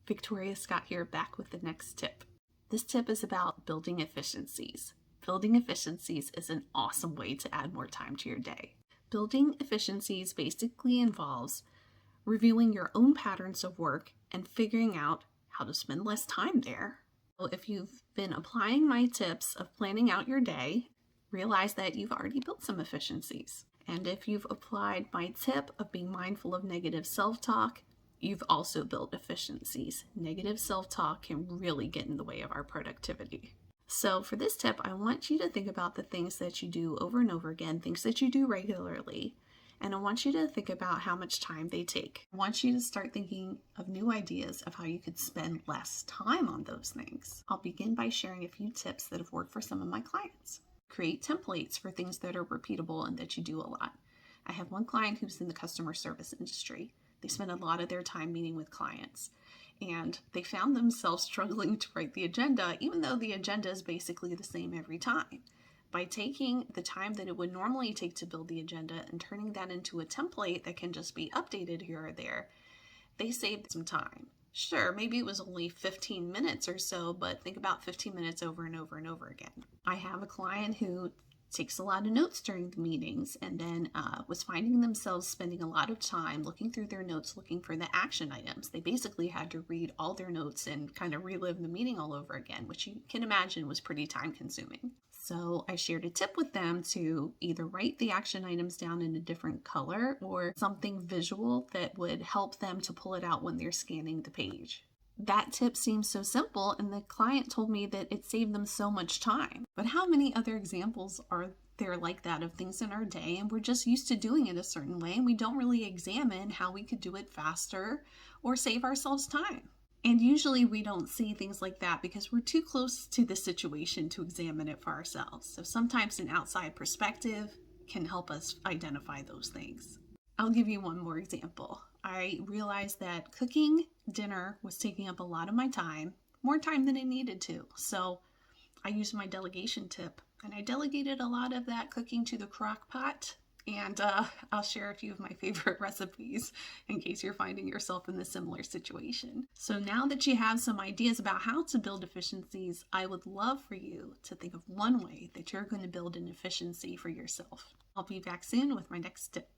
Victoria Scott here, back with the next tip. This tip is about building efficiencies. Building efficiencies is an awesome way to add more time to your day. Building efficiencies basically involves reviewing your own patterns of work and figuring out how to spend less time there. So if you've been applying my tips of planning out your day, realize that you've already built some efficiencies. And if you've applied my tip of being mindful of negative self-talk, you've also built efficiencies. Negative self-talk can really get in the way of our productivity. So for this tip, I want you to think about the things that you do over and over again, things that you do regularly, and I want you to think about how much time they take. I want you to start thinking of new ideas of how you could spend less time on those things. I'll begin by sharing a few tips that have worked for some of my clients. Create templates for things that are repeatable and that you do a lot. I have one client who's in the customer service industry. They spend a lot of their time meeting with clients, and they found themselves struggling to write the agenda, even though the agenda is basically the same every time. By taking the time that it would normally take to build the agenda and turning that into a template that can just be updated here or there, they saved some time. Sure, maybe it was only 15 minutes or so, but think about 15 minutes over and over and over again. I have a client who takes a lot of notes during the meetings and then was finding themselves spending a lot of time looking through their notes, looking for the action items. They basically had to read all their notes and kind of relive the meeting all over again, which you can imagine was pretty time consuming. So I shared a tip with them to either write the action items down in a different color or something visual that would help them to pull it out when they're scanning the page. That tip seems so simple, and the client told me that it saved them so much time. But how many other examples are there like that of things in our day, and we're just used to doing it a certain way, and we don't really examine how we could do it faster or save ourselves time? And usually we don't see things like that because we're too close to the situation to examine it for ourselves. So sometimes an outside perspective can help us identify those things. I'll give you one more example. I realized that cooking dinner was taking up a lot of my time, more time than it needed to. So I used my delegation tip, and I delegated a lot of that cooking to the crock pot. And I'll share a few of my favorite recipes in case you're finding yourself in a similar situation. So now that you have some ideas about how to build efficiencies, I would love for you to think of one way that you're going to build an efficiency for yourself. I'll be back soon with my next tip.